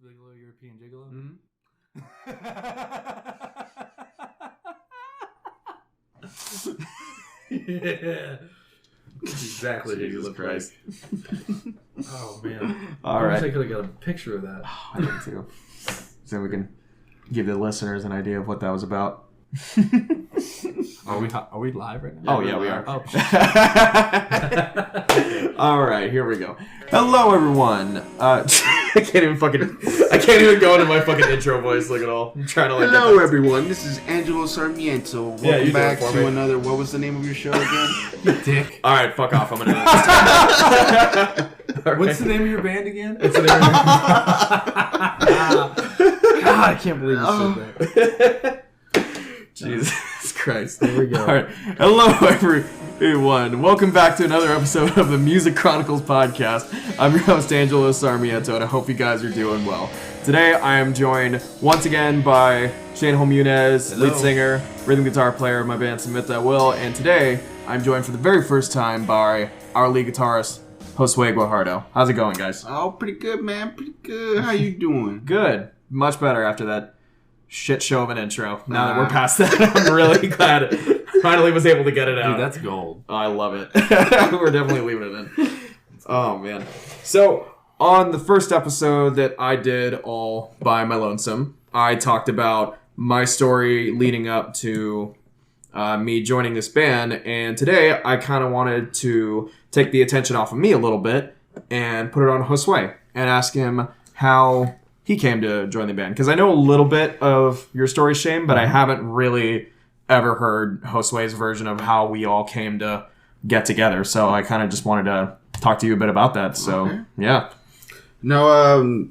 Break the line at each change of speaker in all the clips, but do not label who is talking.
Bigelow, European Gigolo?
Mm-hmm.
Yeah.
Exactly who you look like.
Oh, man.
All right.
I wish I could have got a picture of that.
I did too. So we can give the listeners an idea of what that was about.
Are we live right now?
Oh, yeah, we are.
Oh,
All right, here we go. Hello, everyone. I can't even go into my fucking intro voice like at all. I'm trying to like.
Hello, everyone. This is Angelo Sarmiento. Welcome
you
back
do it for me.
to another. What was the name of your show again?
you dick.
All right, fuck off. I'm gonna. All right.
What's the name of your band again?
What's the name of
God, I can't believe you said that.
Jesus Christ.
Here we go.
All right. Hello, everyone. Welcome back to another episode of the Music Chronicles podcast. I'm your host, Angelo Sarmiento, and I hope you guys are doing well. Today, I am joined once again by Shane Holmunez, lead singer, rhythm guitar player of my band Submit That Will, and today, I'm joined for the very first time by our lead guitarist, Josue Guajardo. How's it going, guys?
Oh, pretty good, man. Pretty good. How you doing?
Good. Much better after that shit show of an intro. Now that we're past that, I'm really glad I finally was able to get it out.
Dude, that's gold.
Oh, I love it. We're definitely leaving it in. Oh, man. So, on the first episode that I did all by my lonesome, I talked about my story leading up to me joining this band, and today I kind of wanted to take the attention off of me a little bit and put it on Josue and ask him how he came to join the band. Because I know a little bit of your story, Shane, but I haven't really ever heard Josue's version of how we all came to get together. So I kind of just wanted to talk to you a bit about that. So, yeah.
No,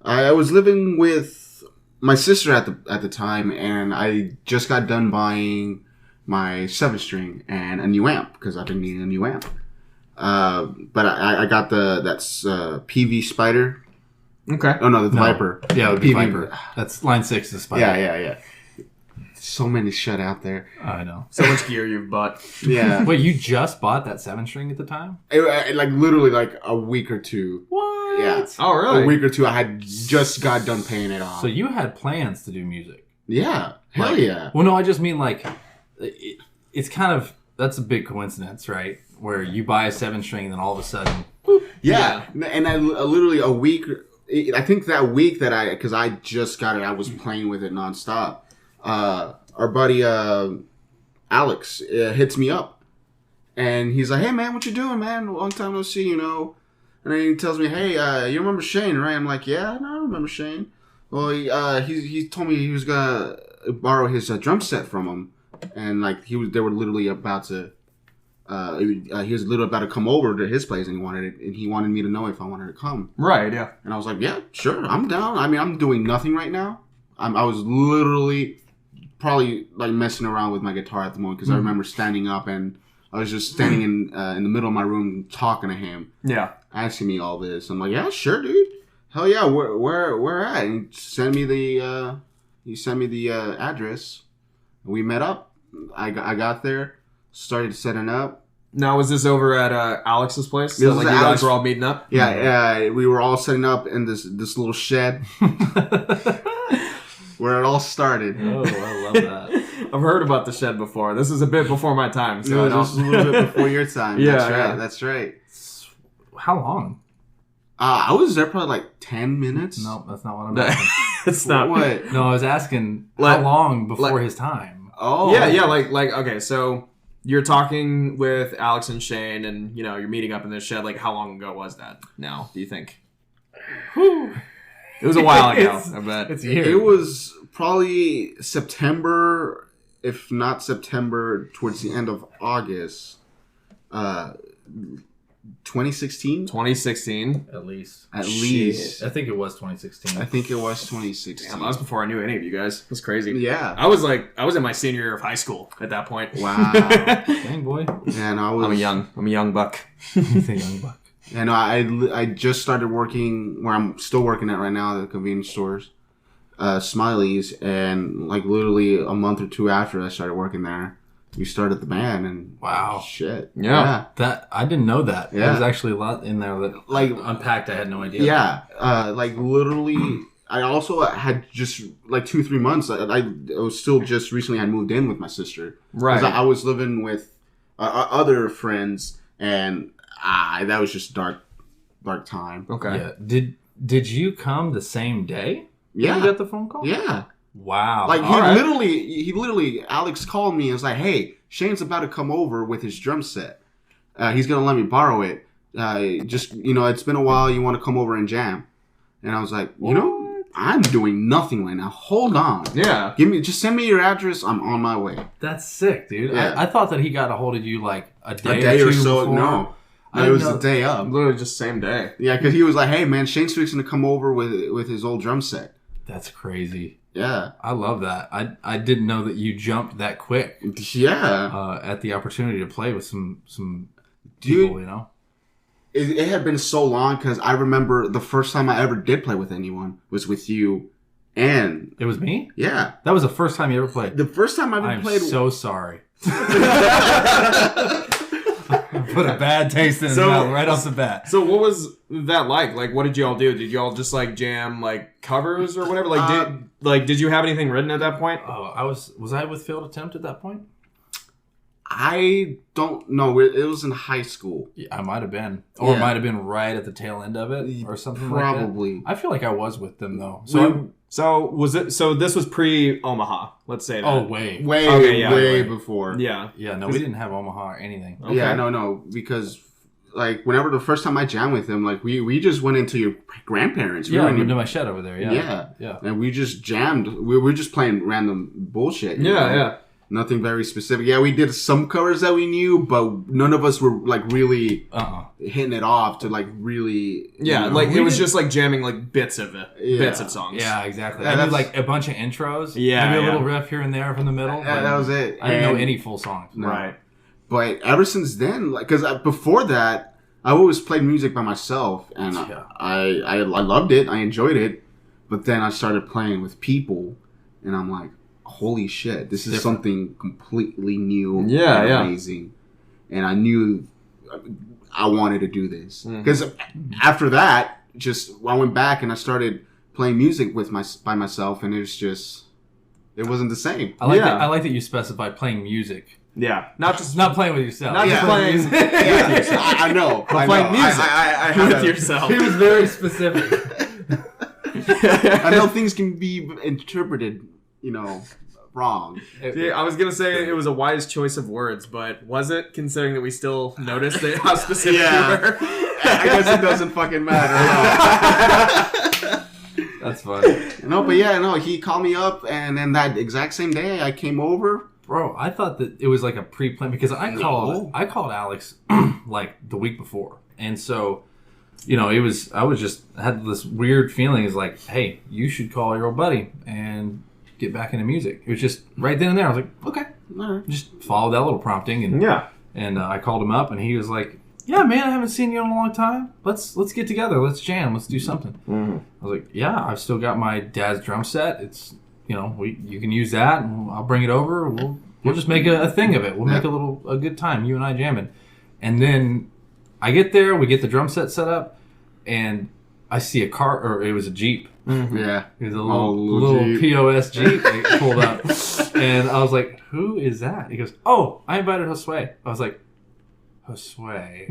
I was living with my sister at the time, and I just got done buying my 7-string and a new amp because I've been needing a new amp. But I got that's PV Spider.
Okay.
Oh no, the Viper.
Yeah, it would be Viper. That's line 6 is Spider.
Yeah. So many shut out there.
I know.
So much gear you've bought.
Yeah.
Wait, you just bought that 7-string at the time?
Like literally like a week or two.
What?
Yeah.
Oh, really?
A week or two. I had just got done paying it off.
So you had plans to do music?
Yeah. Hell
Like,
yeah.
Well, no, I just mean like, it's kind of, that's a big coincidence, right? Where you buy a 7-string and then all of a sudden...
Yeah. And I literally a week... I think that week that because I just got it, I was playing with it nonstop. Our buddy Alex hits me up, and he's like, "Hey man, what you doing, man? Long time no see, you know." And then he tells me, "Hey, you remember Shane, right?" I'm like, "Yeah, no, I remember Shane." Well, he told me he was gonna borrow his drum set from him, and like they were literally about to. He was literally about to come over to his place, and he wanted me to know if I wanted to come.
Right, yeah.
And I was like, yeah, sure, I'm down. I mean, I'm doing nothing right now. I was literally probably like messing around with my guitar at the moment because I remember standing up and I was just standing in the middle of my room talking to him.
Yeah.
Asking me all this. I'm like, yeah, sure, dude. Hell yeah, where at? And he sent me the address. We met up. I got there. Started setting up.
Now, was this over at Alex's place?
This
So,
was
like,
at
you
Alex-
guys were all meeting up?
Yeah, we were all setting up in this little shed where it all started.
Oh, I love that.
I've heard about the shed before. This is a bit before my time. So
No, just a little bit before your time.
Yeah,
That's right.
yeah.
That's right.
How long?
I was there probably like 10 minutes.
No, that's not what I'm asking.
it's not.
What?
No, I was asking
Like-
how long before
like-
his time?
Oh.
Yeah, like, okay, so you're talking with Alex and Shane and, you know, you're meeting up in this shed. Like, how long ago was that now, do you think?
Whew.
It was a while ago,
It's-
I bet.
It's here.
It was probably September, if not September, towards the end of August. 2016?
2016.
At least.
At
Shit.
least.
I think it was 2016.
I think it was 2016.
Damn, that was before I knew any of you guys. That's crazy.
Yeah.
I was in my senior year of high school at that point.
Wow.
Dang, boy.
And I was...
I'm a young buck.
He's a young buck.
And I just started working where I'm still working at right now, the convenience stores, Smiley's, and like literally a month or two after I started working there, we started the band, and
Wow.
shit.
Yeah.
That I didn't know that.
Yeah.
There's actually a lot in there that
Like
unpacked. I had no idea.
yeah, like literally. I also had just like 2-3 months. I was still just recently I moved in with my sister.
Right.
I was living with other friends, and that was just dark time.
Okay.
Yeah. Did you come the same day?
Yeah.
You got the phone call?
Yeah.
Wow.
Like
All right.
he literally, Alex called me and was like, "Hey, Shane's about to come over with his drum set. He's gonna let me borrow it. Just it's been a while. You want to come over and jam?" And I was like, I'm doing nothing right now. Hold on.
Yeah.
Just send me your address. I'm on my way.
That's sick, dude.
Yeah.
I thought that he got a hold of you like a day
A day
or
or
two
so.
before.
No,
I
it was
know-
the day up.
Literally just same day.
Yeah, because he was like, "Hey, man, Shane's fixing to come over with his old drum set."
That's crazy.
Yeah,
I love that. I didn't know that you jumped that quick
yeah.
at the opportunity to play with some
Dude,
people, you know?
It had been so long because I remember the first time I ever did play with anyone was with you, and
It was me?
yeah,
That was the first time you ever played.
the first time I ever
I'm
played.
so sorry. Put a bad taste in his
So-
mouth right off the bat.
So what was that like? Like, what did y'all do? Did y'all just like jam like covers or whatever? Like, did you have anything written at that point?
Oh, was I with Failed Attempt at that point?
I don't know. It was in high school.
Yeah, I might have been. Or it
Yeah.
might have been right at the tail end of it or something
Probably.
like that. I feel like I was with them though.
So was it? So this was pre Omaha. Let's say that.
Oh, way.
Way,
Okay, yeah,
way
right.
before.
Yeah.
Yeah, no, we didn't have Omaha or anything.
Okay.
Yeah, no, because like whenever the first time I jammed with him, like we just went into your grandparents. We
Yeah,
were
I
in
went to
your-
my shed over there. Yeah.
Yeah.
Yeah.
and we just jammed. We were just playing random bullshit. you
Yeah.
know?
Yeah.
Nothing very specific. Yeah, we did some covers that we knew, but none of us were like really hitting it off to like really.
Yeah.
you know?
Like
We
it was
did-
just like jamming like bits of it,
Yeah.
bits of songs.
Yeah, exactly.
Yeah,
I did
that's-
like a bunch of intros.
Yeah,
Maybe a
yeah.
little riff here and there from the middle.
Yeah,
but
that was it.
I didn't know
And-
any full songs.
No.
Right.
But ever since then, like, because before that, I always played music by myself, and
Yeah.
I loved it. I enjoyed it. But then I started playing with people, and I'm like, holy shit, this is
Different.
something completely new
Yeah,
and
yeah.
amazing. And I knew I wanted to do this.
Mm.
Because after that, I went back and I started playing music by myself, and it wasn't the same.
I like
Yeah.
that. I like that you specify playing music,
Yeah. Not just
not playing with yourself.
Not just
Yeah.
playing
music.
Yeah, I know. I
playing
know.
music
I have
with
a-
yourself.
He was very specific.
I know things can be interpreted, wrong.
Yeah, I was gonna say it was a wise choice of words, but was it, considering that we still noticed that how specific
Yeah.
you were?
I guess it doesn't fucking matter.
That's funny,
No, but yeah, no, he called me up, and then that exact same day I came over.
bro. I thought that it was like a pre-plan because I called Alex like the week before, and so it was. I was just had this weird feeling. Is like, hey, you should call your old buddy and get back into music. It was just right then and there. I was like, okay,
All right.
just follow that little prompting, and
Yeah.
I called him up, and he was like, yeah, man, I haven't seen you in a long time. Let's get together. Let's jam. Let's do something.
Mm-hmm.
I was like, yeah, I've still got my dad's drum set. It's you can use that, and I'll bring it over. We'll just make a thing of it. We'll make a good time, you and I jamming. And then I get there, we get the drum set set up, and I see a car, or it was a Jeep.
Yeah.
It was a
Oh,
little
Jeep.
POS Jeep that pulled up. And I was like, who is that? He goes, oh, I invited Josue. I was like, Josue?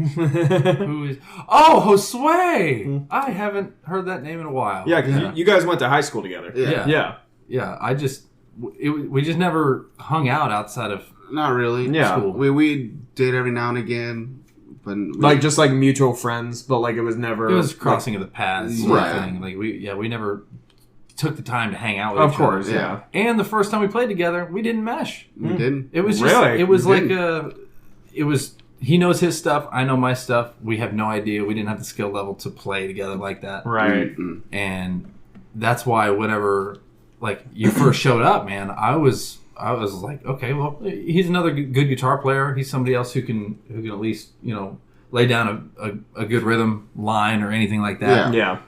Who is... Oh, Josue! I haven't heard that name in a while.
Yeah, because you guys went to high school together.
Yeah.
Yeah.
Yeah, we just never hung out outside of...
Not really.
Yeah.
School.
We did every now and again, but
Just like mutual friends, but like it was never.
It was crossing of the paths sort of
Right.
thing. Like, we never took the time to hang out with
Of
each
course,
other.
yeah.
And the first time we played together, we didn't mesh.
we didn't.
It was just,
Really?
it was
We
like
didn't.
he knows his stuff, I know my stuff. We have no idea. We didn't have the skill level to play together like that.
Right.
Mm-mm.
And that's why whenever like you first showed up, man, I was like, okay, well, he's another good guitar player. He's somebody else who can at least, lay down a good rhythm line or anything like that.
Yeah.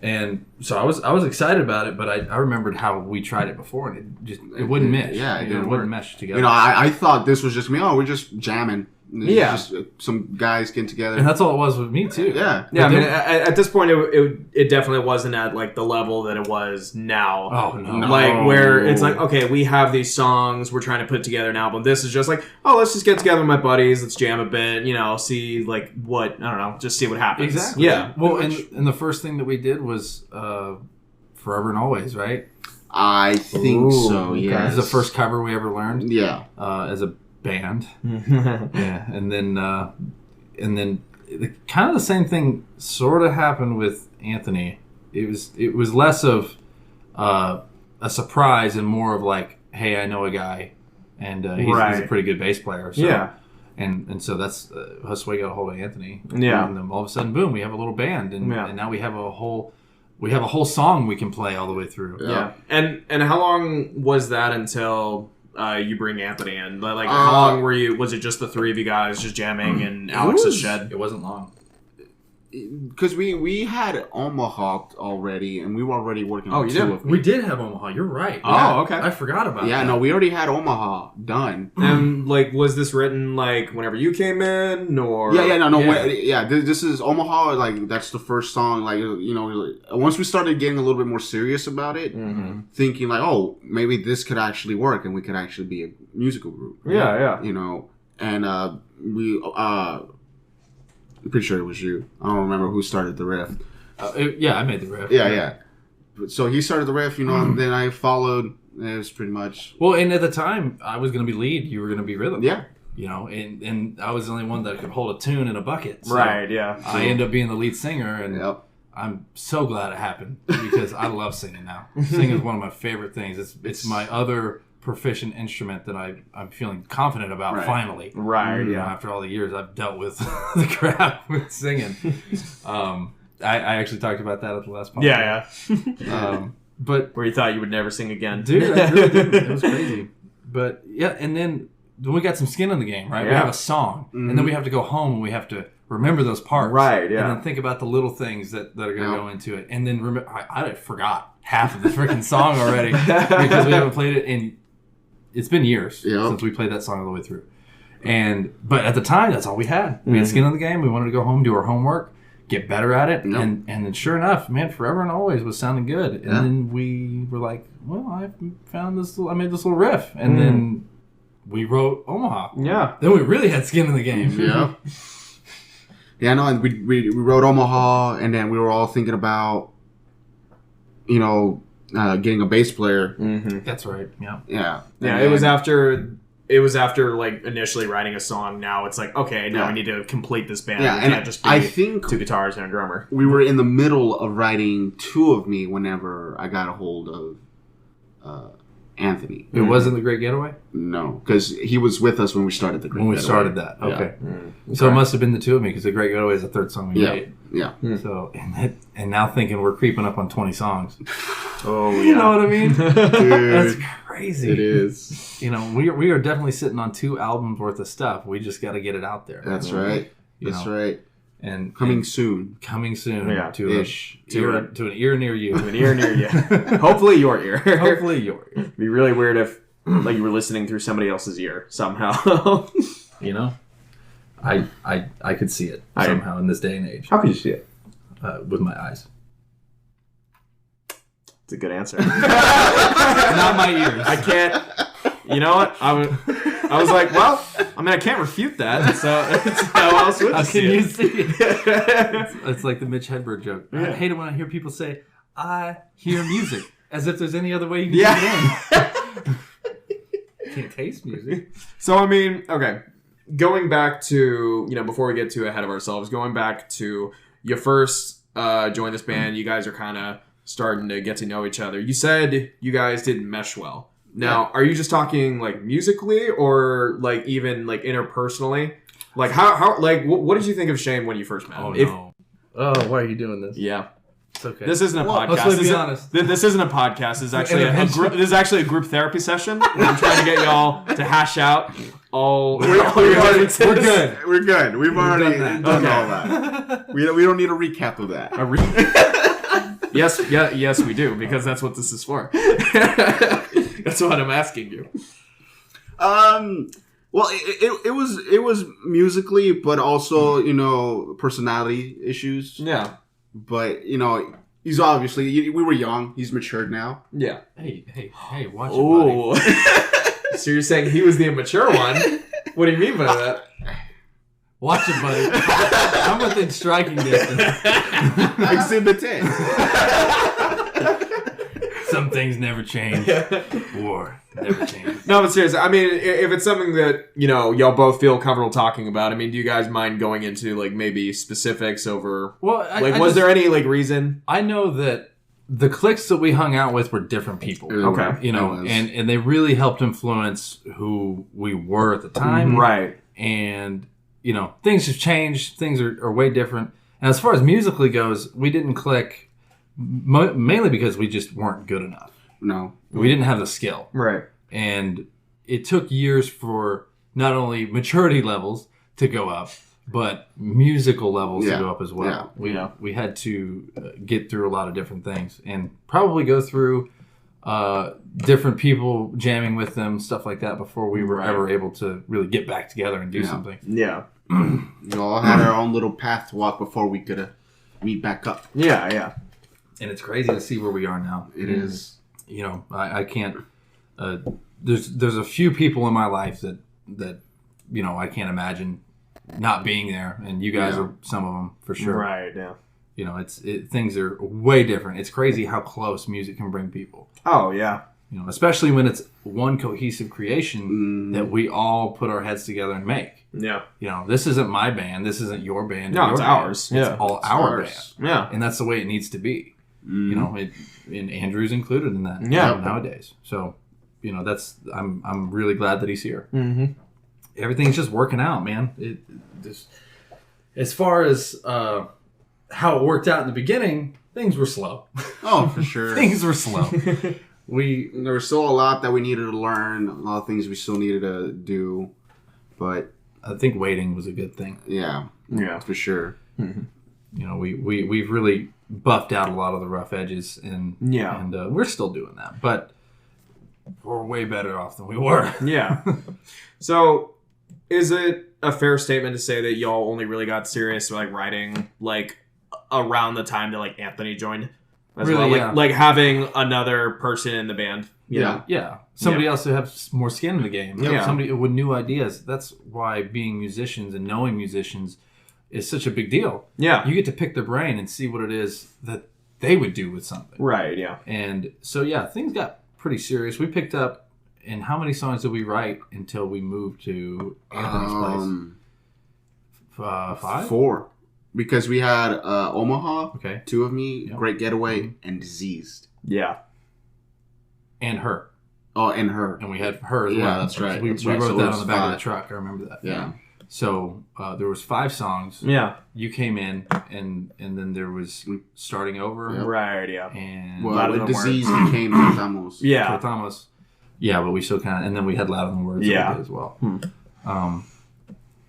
And so I was excited about it, but I remembered how we tried it before, and it wouldn't mesh.
Yeah, it didn't
wouldn't mesh together.
You know, I thought this was just me. Oh, we're just jamming.
Yeah.
Just some guys getting together.
And that's all it was with me too.
Yeah.
Yeah, I mean, at this point, it definitely wasn't at like the level that it was now.
Oh no!
Like where it's like, okay, we have these songs, we're trying to put together an album. This is just like, oh, let's just get together with my buddies, let's jam a bit, you know, see like what, I don't know, just see what happens.
Exactly.
Yeah.
Well, and the first thing that we did was Forever and Always, right?
I think so.
okay.
Yeah.
This is the first cover we ever learned.
Yeah.
As a band. Yeah, and then kind of the same thing sort of happened with Anthony. It was less of a surprise and more of like, hey, I know a guy, and he's a pretty good bass player. So,
yeah,
and so that's Josue got a hold of Anthony.
Yeah,
and then all of a sudden, boom, we have a little band, and now we have a whole song we can play all the way through.
Yeah. And how long was that until you bring Anthony in? Like, how long were you? Was it just the three of you guys just jamming in Alex's shed?
It wasn't long.
Because we had Omaha already, and we were already working on
you
two
did?
of them.
We did have Omaha. You're right.
Oh, okay.
I forgot about that.
Yeah, no, we already had Omaha done.
And like, was this written like whenever you came in, or
This is Omaha. Like, that's the first song. Like, you know, once we started getting a little bit more serious about it, thinking like, oh, maybe this could actually work, and we could actually be a musical group.
Yeah.
You know, and we. I'm pretty sure it was you. I don't remember who started the riff.
I made the riff.
Yeah. So he started the riff, you know, and then I followed. It was pretty much...
Well, and at the time, I was going to be lead. You were going to be rhythm.
Yeah.
You know, and I was the only one that could hold a tune in a bucket. So
right, yeah.
I ended up being the lead singer, and
Yep.
I'm so glad it happened because I love singing now. Singing is one of my favorite things. It's my other proficient instrument that I'm feeling confident about finally.
Right,
You know, after all the years I've dealt with the crap with singing. I actually talked about that at the last podcast.
Yeah.
But
where you thought you would never sing again.
Dude, I really didn't. It was crazy. But yeah, and then we got some skin in the game, right?
Yeah.
We have a song, and then we have to go home and we have to remember those parts.
Right, yeah.
And then think about the little things that are going to go into it. And then I forgot half of the freaking song already because we haven't played it in... It's been years since we played that song all the way through. But at the time, that's all we had. We had skin in the game. We wanted to go home, do our homework, get better at it. And then sure enough, man, Forever and Always was sounding good. And then we were like, well, I made this little riff. And then we wrote Omaha.
Yeah.
Then we really had skin in the game.
Yeah. Yeah, no, and we wrote Omaha, and then we were all thinking about, you know, getting a bass player.
That's right. Yeah.
Yeah.
Yeah. It was after like initially writing a song. Now it's like, okay, now we need to complete this band.
Yeah,
it
and
can't just be
I think
two guitars and a drummer.
We were in the middle of writing Two of Me whenever I got a hold of Anthony.
It wasn't The Great Getaway?
No, because he was with us when we started the Great Getaway.
Started that. Okay. So it must have been the two of me because The Great Getaway is the third song we made.
Yeah.
So and now thinking we're creeping up on 20 songs.
Oh, yeah.
You know what I mean?
Dude,
That's crazy.
it is.
You know, we are definitely sitting on 2 albums worth of stuff. We just got to get it out there.
That's right. That's right.
And
coming soon.
Coming soon.
Yeah.
To an ear near you.
To an ear near you. Hopefully your ear.
Hopefully your ear.
It'd be really weird if like you were listening through somebody else's ear somehow.
You know? I could see it somehow in this day and age.
How could you see it?
With my eyes.
It's a good answer.
Not my ears.
I can't. You know what? I was like, well, I mean, I can't refute that. So how else would
How can you see it?
it?
It's like the Mitch Hedberg joke. I hate it when I hear people say, I hear music, as if there's any other way you can get it in. You can't taste music.
So, I mean, okay. Going back to, you know, before we get too ahead of ourselves, going back to you first joined this band, you guys are kind of starting to get to know each other. You said you guys didn't mesh well. Now, are you just talking like musically or like even like interpersonally? Like how like what did you think of Shane when you first met him?
Oh, no. Oh, why are you doing this?
Yeah.
It's okay.
This isn't a podcast.
Let's be honest.
This isn't a podcast. This is actually this is actually a group therapy session. I'm trying to get y'all to hash out all.
We're good. We're good. We've already done all that. We don't need a recap of that.
Yes, we do, because that's what this is for. That's what I'm asking you.
Well, it was musically, but also personality issues.
Yeah.
But he's obviously we were young. He's matured now.
Yeah.
Hey, watch it,
Oh. So you're saying he was the immature one? What do you mean by that?
Watch it, buddy. I'm within striking distance.
Exhibit 10.
Some things never change. War never changes.
No, but seriously, I mean, if it's something that, y'all both feel comfortable talking about, I mean, do you guys mind going into, like, maybe specifics over...
Well,
was there any, like, reason?
I know that the cliques that we hung out with were different people.
Okay.
And they really helped influence who we were at the time.
Right.
And, things have changed. Things are way different. And as far as musically goes, we didn't click mainly because we just weren't good enough.
No.
We didn't have the skill.
Right.
And it took years for not only maturity levels to go up, but musical levels to go up as well. We had to get through a lot of different things and probably go through different people jamming with them, stuff like that, before we were ever able to really get back together and do something.
Yeah.
We all had our own little path to walk before we could meet back up.
Yeah.
And it's crazy to see where we are now.
It is.
I can't. There's a few people in my life that I can't imagine not being there, and you guys are some of them for sure.
Right. Yeah.
Things are way different. It's crazy how close music can bring people.
Oh yeah.
Especially when it's one cohesive creation that we all put our heads together and make.
Yeah.
This isn't my band. This isn't your band.
No, it's ours.
It's all our band.
Yeah.
And that's the way it needs to be. And Andrew's included in that nowadays. So, that's I'm really glad that he's here.
Mm-hmm.
Everything's just working out, man. As far as how it worked out in the beginning, things were slow.
Oh, for sure.
Things were slow.
There was still a lot that we needed to learn, a lot of things we still needed to do, but
I think waiting was a good thing.
Yeah, for sure.
Mm-hmm.
We've really buffed out a lot of the rough edges, and we're still doing that, but we're way better off than we were.
Yeah. So, is it a fair statement to say that y'all only really got serious like writing like around the time that like Anthony joined? Like having another person in the band.
Yeah. Somebody else who has more skin in the game. Somebody with new ideas. That's why being musicians and knowing musicians is such a big deal.
Yeah.
You get to pick their brain and see what it is that they would do with something.
Right, yeah.
And so, things got pretty serious. We picked up, and how many songs did we write until we moved to Anthony's place? 5?
4. Because we had Omaha, 2 of Me, Great Getaway, and Diseased.
Yeah.
And Her.
Oh, and Her.
And we had Her as well.
Yeah, that's right.
We wrote that on the back of the truck. I remember that.
Yeah.
So there was 5 songs.
Yeah.
You came in, and then there was Starting Over.
Yep.
Right, yeah.
And
with Disease became Cortamos.
Yeah.
Cortamos. Yeah, but we still kind of... And then we had Louder Than Words as well.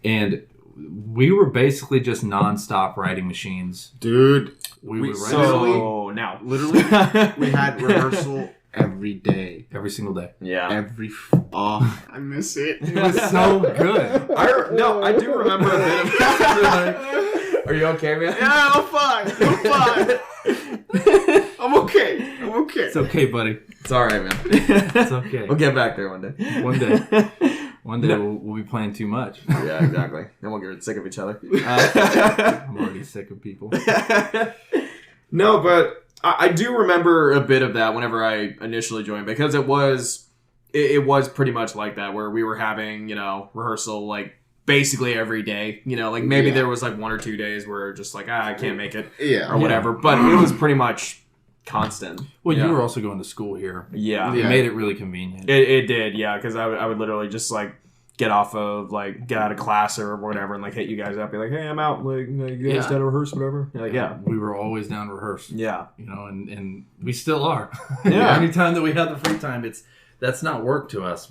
And we were basically just non-stop writing machines.
Dude.
We would write
literally, we had rehearsal every day.
every single day.
Yeah.
I miss it.
It was so good.
I do remember a bit of that. Are you okay, man?
Yeah, I'm fine. I'm okay.
It's okay, buddy.
It's all right, man.
It's okay.
We'll get back there one day.
One day we'll be playing too much.
Yeah, exactly. Then we'll get sick of each other.
I'm already sick of people.
No, but I do remember a bit of that whenever I initially joined, because it was pretty much like that, where we were having, rehearsal like basically every day. Like maybe there was like 1 or 2 days where just like, I can't make it or whatever. But it was pretty much constant.
Well, you were also going to school here.
Yeah.
It made it really convenient.
It did, yeah, because I would literally just like get out of class or whatever and like hit you guys up, be like, hey, I'm out, like you guys down to rehearse, whatever. You're like, yeah.
We were always down to rehearse.
Yeah.
And we still are.
Yeah.
Anytime that we have the free time, that's not work to us.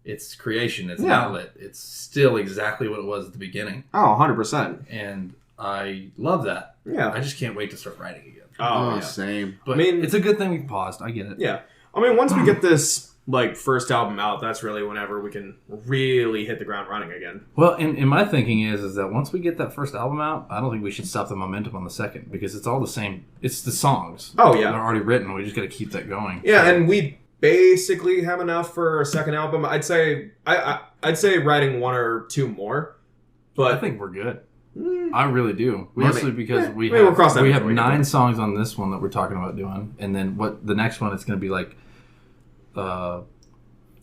It's creation, it's an outlet. It's still exactly what it was at the beginning.
Oh, 100%.
And I love that.
Yeah.
I just can't wait to start writing again.
Oh, yeah.
Same.
But I mean, it's a good thing we paused. I get it.
Yeah. I mean, once we get this like first album out, that's really whenever we can really hit the ground running again.
Well, and my thinking is that once we get that first album out, I don't think we should stop the momentum on the second because it's all the same. It's the songs.
Oh, yeah.
They're already written. We just got to keep that going.
Yeah, and we basically have enough for a second album. I'd say I'd say writing one or two more. But
I think we're good. I really do.
We
Mostly
have-
because we
we'll
have
cross that
we
bridge
have
when we get
9
there.
songs on this one that we're talking about doing, and then what the next one is going to be like. That's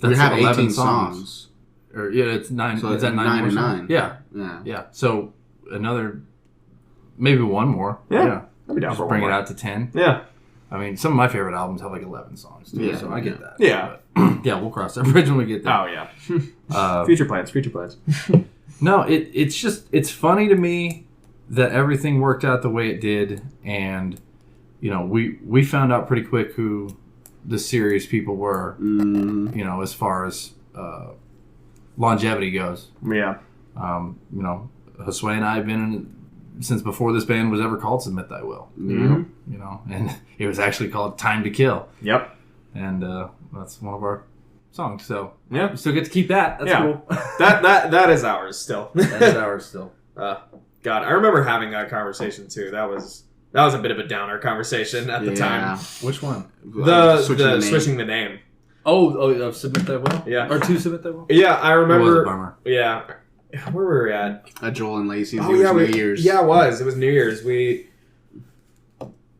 We have
11
18 songs.
Or yeah, it's 9.
So
is that 9
9
more
and
songs?
9.
Yeah,
Yeah.
So another, maybe one more.
Yeah. I'd be down
Just
for one
bring
more.
it out to 10.
Yeah.
I mean, some of my favorite albums have like 11 songs too,
Yeah,
so I get that.
Yeah.
But, yeah, we'll cross that bridge when we get there.
Oh yeah. Future plans.
No, it's funny to me that everything worked out the way it did, and we found out pretty quick who the serious people were, as far as longevity goes.
Yeah.
Josue and I have been in since before this band was ever called Submit Thy Will.
Mm-hmm.
And it was actually called Time to Kill,
Yep.
and that's one of our songs. So
Yeah.
we still get to keep that. That's
Yeah.
cool.
That is ours still.
That's ours still.
God, I remember having that conversation too. That was a bit of a downer conversation at the time.
Which one?
Switching the name.
Oh, Submit Thy Will?
Yeah.
Or to Submit Thy Will?
Yeah, I
It was a
remember.
bummer.
Yeah, where were we at?
At Joel and Lacey's.
Oh,
It was
yeah,
New Year's.
Yeah, it was. It was New Year's. We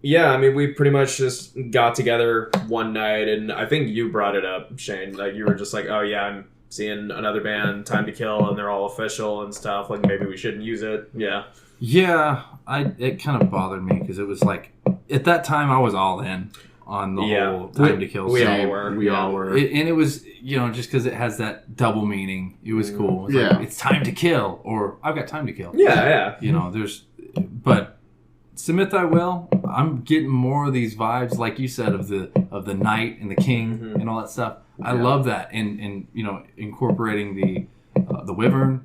pretty much just got together one night, and I think you brought it up, Shane. Like, you were just like, oh, yeah, I'm seeing another band, Time to Kill, and they're all official and stuff. Like, maybe we shouldn't use it. Yeah.
Yeah, it kind of bothered me because it was like, at that time I was all in on the whole Time to Kill
We
song.
all were.
We all were.
And it was, just because it has that double meaning, it was cool. It was
Yeah.
like, it's time to kill, or I've got time to kill.
Yeah, yeah.
But Submit Thy Will, I'm getting more of these vibes, like you said, of the knight and the king and all that stuff. I love that, and incorporating the wyvern.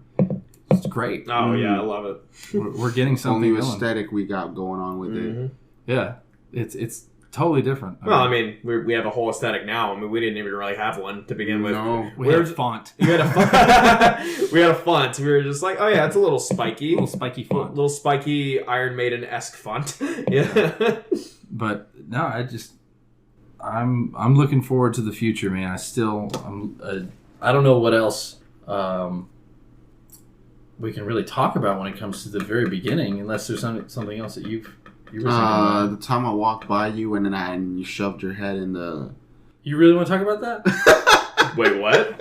It's great.
Oh, yeah, I love it.
We're getting
Only
something going.
aesthetic we got going on with it.
Yeah, it's totally different.
Well, I mean, we have a whole aesthetic now. I mean, we didn't even really have one to begin with.
No.
we had a font,
We had a font. We had a font. We were just like, oh yeah, it's a little spiky.
little spiky font.
Little spiky Iron Maiden-esque font. Yeah.
But no, I'm looking forward to the future, man. I don't know what else we can really talk about when it comes to the very beginning, unless there's something else that you were thinking about.
The time I walked by you and you shoved your head in the...
You really want to talk about that?
Wait, what?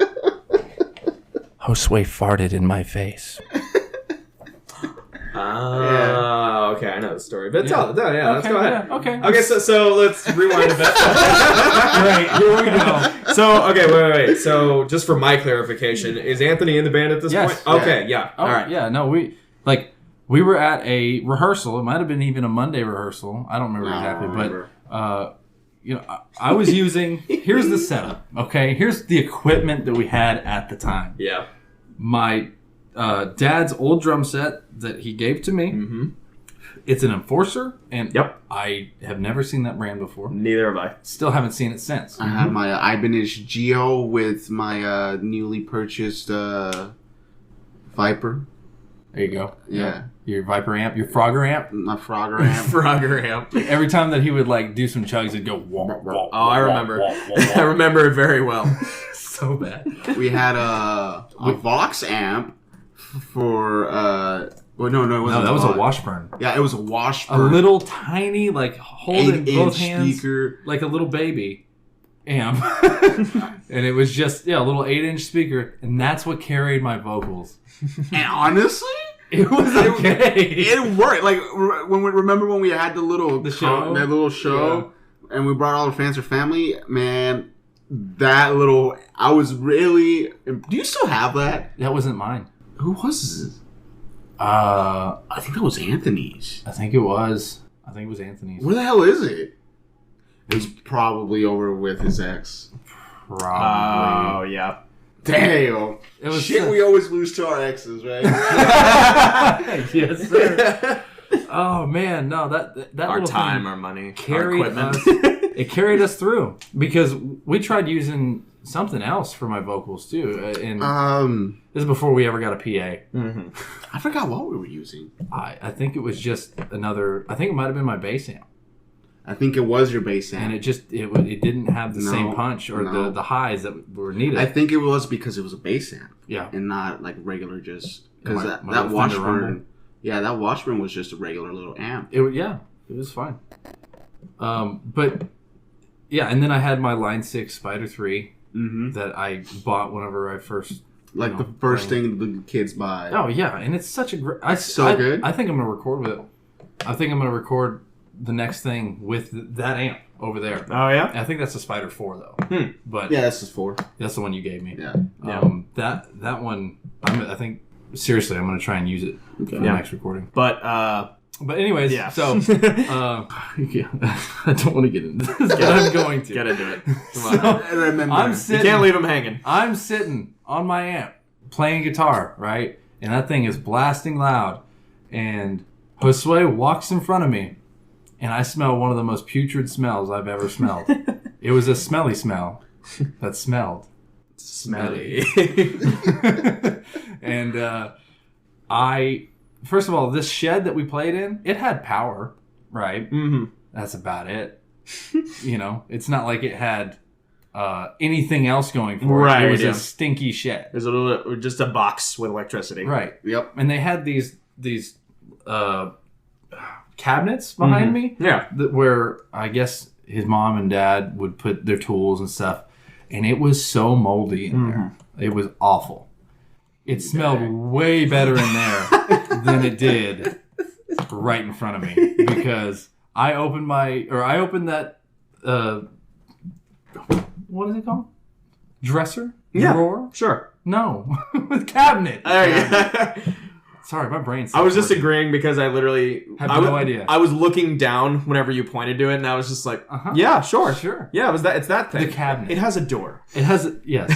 Josue farted in my face.
Ah, okay, I know the story. But let's go ahead.
Yeah, okay.
Okay, so let's rewind a bit.
Right, here we go.
So, okay, wait. So, just for my clarification, is Anthony in the band at this
Yes.
point? Okay, yeah.
Oh,
All right.
Yeah, no, we were at a rehearsal. It might have been even a Monday rehearsal. I don't remember exactly, but I was using. Here's the setup. Okay, here's the equipment that we had at the time.
Yeah.
My dad's old drum set that he gave to me.
Mm-hmm.
It's an Enforcer, and
Yep.
I have never seen that brand before.
Neither have I.
Still haven't seen it since.
I have my Ibanez Geo with my newly purchased Viper.
There you go.
Yeah.
Your Viper amp, your Frogger amp.
My Frogger amp.
Frogger amp.
Every time that he would do some chugs, it'd go. Wah, wah,
Oh, I remember. I remember it very well.
So bad.
We had a Vox amp for... well, no, it wasn't.
No, that was a
Vox.
Washburn.
Yeah, it was a Washburn.
A little tiny, hold it in both
8-inch
hands,
speaker.
like a little baby amp. And it was just, a little 8-inch speaker, and that's what carried my vocals.
And honestly...
It was okay.
It worked. Like remember when we had the little show, and we brought all the fans for family. Man, I was really. Do you still have that?
That wasn't mine.
Who was it?
I
I think that was Anthony's.
think it was. Anthony's.
Where the hell is it? It was probably over with his ex.
Probably.
Oh, yeah.
Damn.
It was
Shit, we always lose to our exes, right?
Yes, sir. Oh man, no, that
Our
little
time,
thing
our money, our
carried
equipment.
us. It carried us through because we tried using something else for my vocals too, and this is before we ever got a PA.
Mm-hmm.
I forgot what we were using.
I think it was just another. I think it might have been my bass amp,
I think it was your bass amp.
and it didn't have the same punch or the highs that were needed.
I think it was because it was a bass amp.
Yeah,
and not like regular just because
My
that
little Fender
Washburn.
Rumble.
Yeah, that Washburn was just a regular little amp.
it was fine. But yeah, and then I had my Line 6 Spider 3 that I bought whenever I first.
Like the first thing the kids buy.
Oh yeah, and it's such a great.
Good.
I think I'm gonna record with it. I think I'm gonna record the next thing with that amp over there.
Oh yeah.
I think that's a Spider 4 though. But
Yeah, that's just 4.
that's the one you gave me.
Yeah.
That one. I think seriously, I'm gonna try and use it for the next recording.
But
anyways,
yeah.
So yeah, I don't want to get into this, but I'm going to
get into it.
So,
I remember.
I'm
You
sitting.
can't leave them hanging.
I'm sitting on my amp playing guitar, right? And that thing is blasting loud. And Josue walks in front of me, and I smell one of the most putrid smells I've ever smelled. It was a smelly smell that smelled
Smelly.
and first of all, this shed that we played in, it had power, right?
Mm-hmm.
That's about it. It's not like it had anything else going for it.
Right,
It was
yeah.
a stinky shed.
There's just a box with electricity.
Right.
Yep.
And they had these cabinets behind me.
Yeah.
Where I guess his mom and dad would put their tools and stuff. And it was so moldy in there. It was awful. It smelled way better in there than it did right in front of me. Because I opened that what is it called? Dresser?
Yeah.
Drawer?
Sure.
No. Cabinet.
Yeah.
Sorry, my brain's
I was just agreeing because I literally
Have no idea.
I was looking down whenever you pointed to it, and I was just like, "Yeah, sure,
Sure.
yeah." It's that thing.
The cabinet.
It has a door.
It has, yes.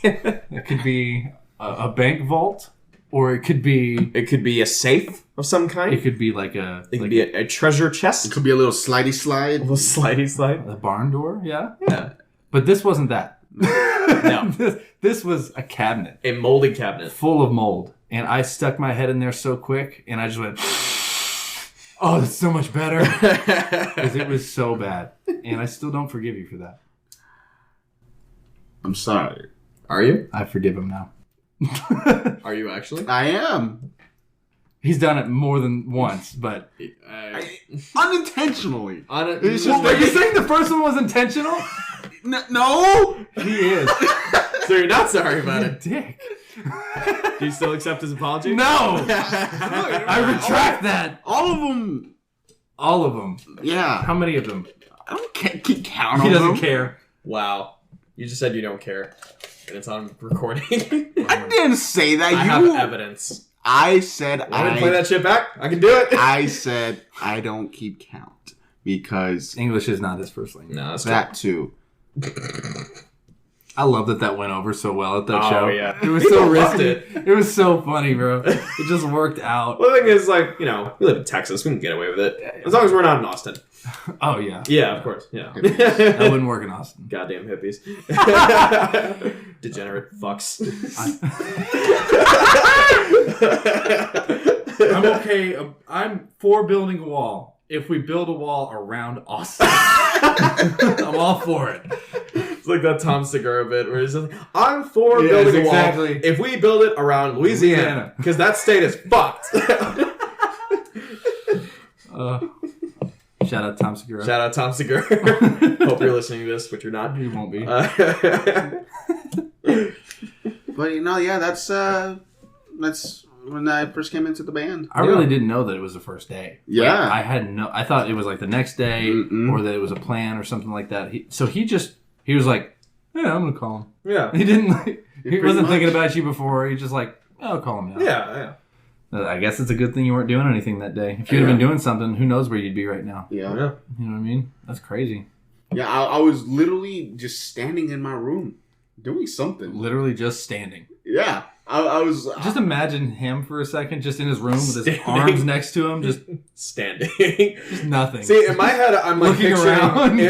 It could be a bank vault, or it could be
a safe of some kind.
it could be like a
It could be a treasure chest.
It could be a little slidey slide.
A little slidey slide.
a barn door. Yeah.
Yeah.
But this wasn't that.
No.
This was a cabinet
A moldy cabinet.
full of mold, and I stuck my head in there so quick, and I just went, "Oh, that's so much better," because it was so bad, and I still don't forgive you for that.
I'm sorry.
Are you?
I forgive him now.
Are you actually?
I am.
He's done it more than once, but
Unintentionally.
It's
Well, are you saying the first one was intentional?
No!
He is.
So you're not sorry about
You
it?
dick.
Do you still accept his apology?
No, I retract that.
All of them.
All of them.
Yeah.
How many of them?
I don't keep count
He
on
doesn't
them.
care.
Wow. You just said you don't care, and it's on recording.
I didn't say that.
I have evidence.
I said
Want me to play that shit back? I can do it.
I said I don't keep count because
English is not his first language.
No, that's
that too.
I love that went over so well at that
Oh,
show.
yeah.
It was
People
so
loved
risky. It was so funny, bro. It just worked out.
Well, the thing is, like, we live in Texas. We can get away with it. As long as we're not in Austin.
Oh, yeah.
Yeah, of course. Yeah.
That wouldn't work in Austin.
Goddamn hippies. Degenerate fucks.
I'm okay. I'm for building a wall. If we build a wall around Austin, I'm all for it.
It's like that Tom Segura bit where he's like, I'm for building a wall
exactly.
if we build it around Louisiana. Because that state is fucked.
Shout out Tom Segura.
Shout out Tom Segura. Hope you're listening to this, but you're not.
He won't be.
But yeah, that's when I first came into the band.
I really didn't know that it was the first day.
Yeah.
Like, I thought it was like the next day or that it was a plan or something like that. He was like, yeah, I'm going to call him.
Yeah.
He didn't, he wasn't
much.
thinking about you before. He just like, I'll call him now.
Yeah.
I guess it's a good thing you weren't doing anything that day. If you'd have been doing something, who knows where you'd be right now.
Yeah.
You know what I mean? That's crazy.
Yeah, I was literally just standing in my room doing something.
Literally just standing.
Yeah. I was
Just imagine him for a second, just in his room with his
Standing.
arms next to him, just
standing.
nothing.
See, in my head, I'm like
Looking around.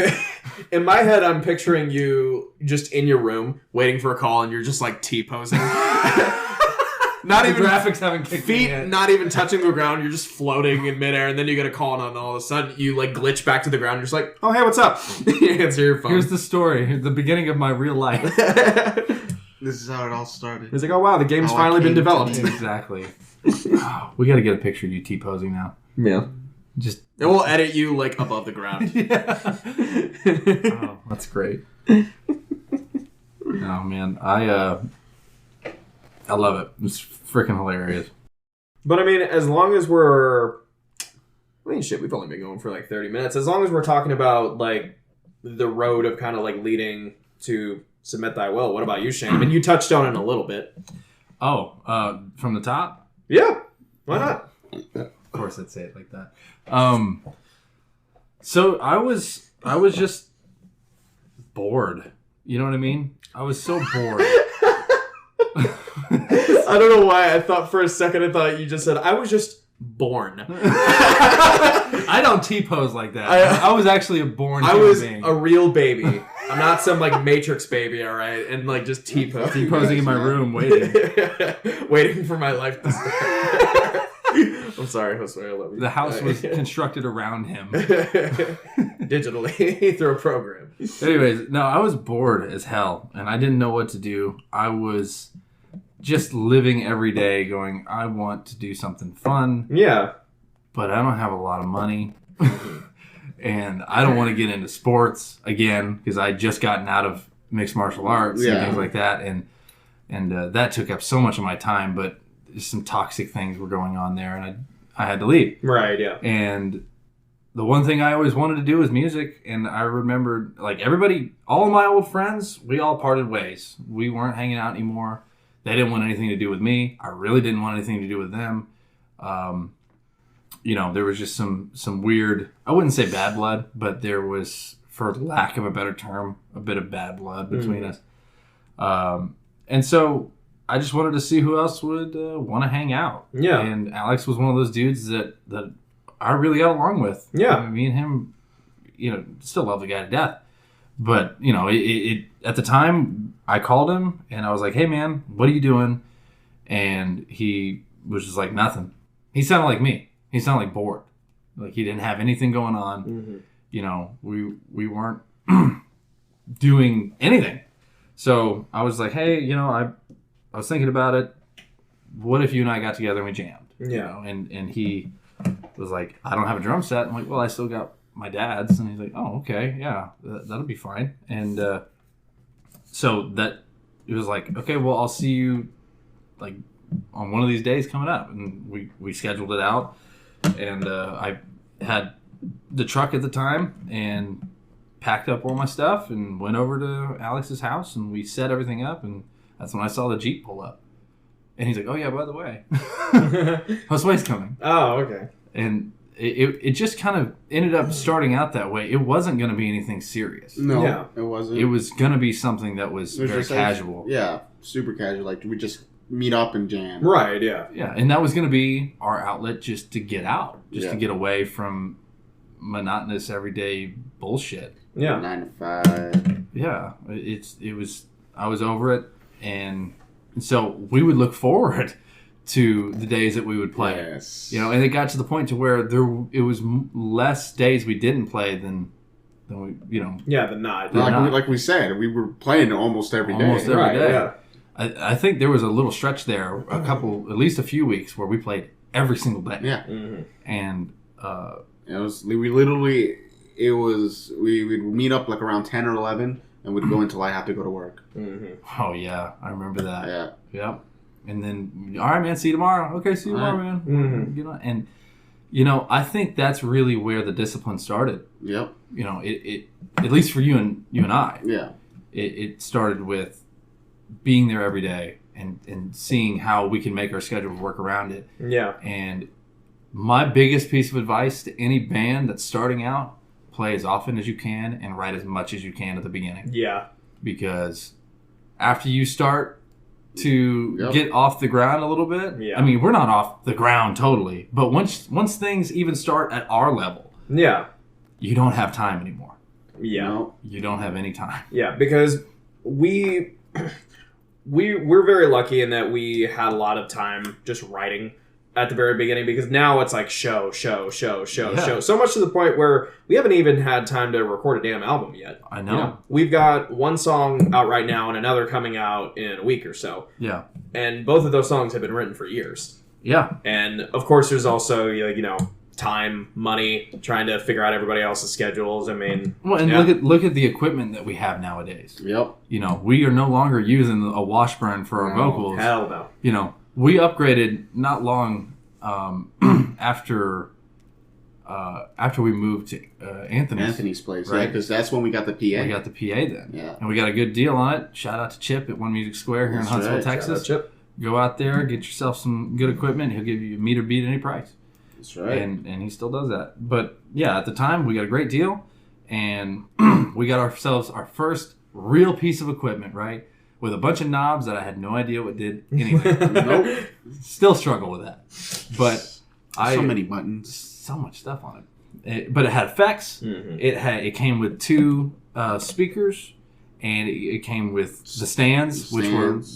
In my head, I'm picturing you just in your room waiting for a call, and you're just like T-posing. Not
the
even
graphics haven't kicked in
feet,
yet.
not even touching the ground. You're just floating in midair, and then you get a call, and all of a sudden you like glitch back to the ground. You're just like, "Oh, hey, what's up?" You answer your phone.
Here's the story. The beginning of my real life.
This is how it all started.
He's like, "Oh wow, the game's
How I
finally been
came to
developed."
Exactly. Oh, we got to get a picture of you T-posing now.
Yeah,
Just
and we'll edit you like above the ground.
yeah. Oh, that's great. Oh man, I love it. It's freaking hilarious.
But I mean, as long as we're... shit, we've only been going for like 30 minutes. As long as we're talking about like the road of kind of like leading to Submit Thy Will, what about you, Shane? I mean, you touched on it a little bit.
Oh, from the top?
Yeah, why not?
Of course I'd say it like that. So I was just bored. You know what I mean? I was so bored.
I don't know why. I thought for a second, I thought you just said, I was just born.
I don't T-pose like that. I was actually a born
I
human
was
being.
a real baby. I'm not some like Matrix baby, all right? And like just T-posing.
T-posing in my room waiting.
Waiting for my life to start. I'm sorry, Josue, I love you.
The house was constructed around him.
Digitally through a program.
Anyways, no, I was bored as hell, and I didn't know what to do. I was just living every day going, I want to do something fun,
Yeah.
but I don't have a lot of money. And I don't want to get into sports again because I just gotten out of mixed martial arts and things like that. And that took up so much of my time, but some toxic things were going on there, and I had to leave.
Right, yeah.
And the one thing I always wanted to do was music, and I remembered, like, everybody, all of my old friends, we all parted ways. We weren't hanging out anymore. They didn't want anything to do with me. I really didn't want anything to do with them. There was just some weird, I wouldn't say bad blood, but there was, for lack of a better term, a bit of bad blood between us. And so I just wanted to see who else would want to hang out.
Yeah.
And Alex was one of those dudes that I really got along with.
Yeah.
I mean, me and him, still love the guy to death. But, it at the time, I called him and I was like, hey, man, what are you doing? And he was just like, nothing. He sounded like me. He sounded like bored. Like he didn't have anything going on. Mm-hmm. We weren't doing anything. So I was like, hey, I was thinking about it. What if you and I got together and we jammed?
Yeah.
And he was like, I don't have a drum set. I'm like, well, I still got my dad's. And he's like, oh, okay, yeah, that'll be fine. And so that it was like, okay, well, I'll see you like on one of these days coming up. And we scheduled it out. And I had the truck at the time and packed up all my stuff and went over to Alex's house and we set everything up, and that's when I saw the Jeep pull up. And he's like, oh yeah, by the way, Josue's coming.
Oh, okay.
And it just kind of ended up starting out that way. It wasn't going to be anything serious.
No, it wasn't.
It was going to be something that was very
just
casual.
Super casual. Like we just meet up and jam.
Right, yeah.
Yeah, and that was going to be our outlet just to get out, to get away from monotonous everyday bullshit.
Yeah.
9 to 5.
Yeah, I was over it, and so we would look forward to the days that we would play.
Yes.
And it got to the point to where it was less days we didn't play than we,
Yeah, the night.
Like we said, we were playing almost every day.
Almost every
Right,
day.
yeah.
I think there was a little stretch there, at least a few weeks, where we played every single day.
Yeah.
Mm-hmm.
And
we would meet up like around 10 or 11 and we'd go until I have to go to work.
Mm-hmm.
oh yeah, I remember that.
Yeah.
Yep. And then, all right, man, see you tomorrow. Okay, see you tomorrow, man.
Mm-hmm.
And I think that's really where the discipline started.
Yep.
It at least for you and I.
Yeah.
It started with being there every day and seeing how we can make our schedule work around it.
Yeah.
And my biggest piece of advice to any band that's starting out, play as often as you can and write as much as you can at the beginning.
Yeah.
Because after you start to get off the ground a little bit.
Yeah.
I mean, we're not off the ground totally, but once things even start at our level, you don't have time anymore.
Yeah.
No.
You don't have any time.
Yeah, because we're very lucky in that we had a lot of time just writing at the very beginning, because now it's like show. So much to the point where we haven't even had time to record a damn album yet.
I know.
We've got one song out right now and another coming out in a week or so.
Yeah.
And both of those songs have been written for years.
Yeah.
And of course there's also, time, money, trying to figure out everybody else's schedules. I mean,
well, and look at the equipment that we have nowadays.
Yep.
We are no longer using a Washburn for our vocals.
Hell no.
We upgraded not long after we moved to
Anthony's place,
right?
Because that's when we got the PA.
We got the PA then,
yeah,
and we got a good deal on it. Shout out to Chip at One Music Square here in Huntsville, Texas.
Shout out Chip.
Go out there, get yourself some good equipment. He'll give you a meter beat any price.
That's right,
and he still does that. But yeah, at the time we got a great deal, and we got ourselves our first real piece of equipment, right? With a bunch of knobs that I had no idea what did anything.
Nope.
Still struggle with that. But
so many buttons.
So much stuff on it. But it had effects.
Mm-hmm.
It came with 2 speakers, and it came with the stands, which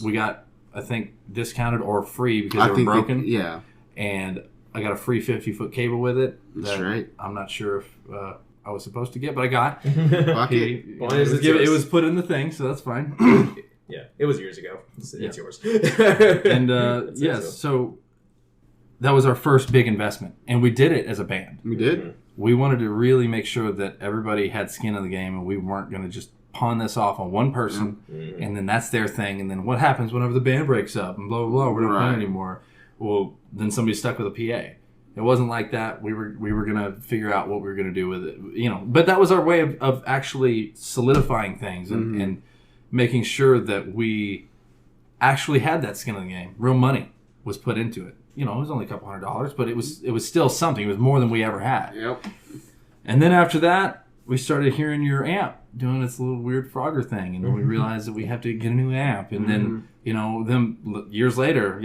we got, I think, discounted or free because they were broken.
Yeah.
And I got a free 50-foot cable with it.
That's right.
I'm not sure if I was supposed to get, but I got.
It
was put in the thing, so that's fine.
Yeah, it was years ago. It's yours.
And so that was our first big investment, and we did it as a band.
We did.
We wanted to really make sure that everybody had skin in the game, and we weren't going to just pawn this off on one person, and then that's their thing. And then what happens whenever the band breaks up and blah blah blah? We're not playing anymore. Well, then somebody's stuck with a PA. It wasn't like that. We were going to figure out what we were going to do with it, But that was our way of actually solidifying things and making sure that we actually had that skin in the game. Real money was put into it. It was only a couple $100, but it was still something. It was more than we ever had.
Yep.
And then after that, we started hearing your amp doing its little weird Frogger thing, and then we realized that we have to get a new amp. And then, then years later,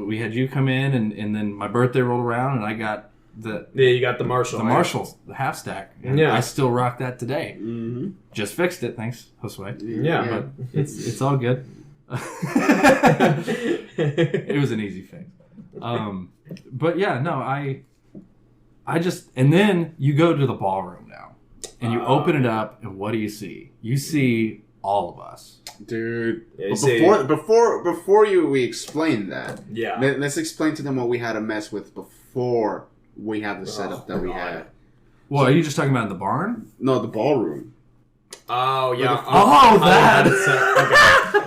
we had you come in, and then my birthday rolled around, and I got
you got the Marshall.
The Marshall, the half stack. And I still rock that today. Mm-hmm. Just fixed it, thanks, Josue.
Yeah.
But it's all good. It was an easy fix. But yeah, no, I just, and then you go to the ballroom now, and you open it up, and what do you see? You see all of us,
dude.
Yeah,
before we explain that, let's explain to them what we had to mess with before we have the setup that we had.
Well, are you just talking about in the barn?
No, the ballroom.
Oh yeah.
That.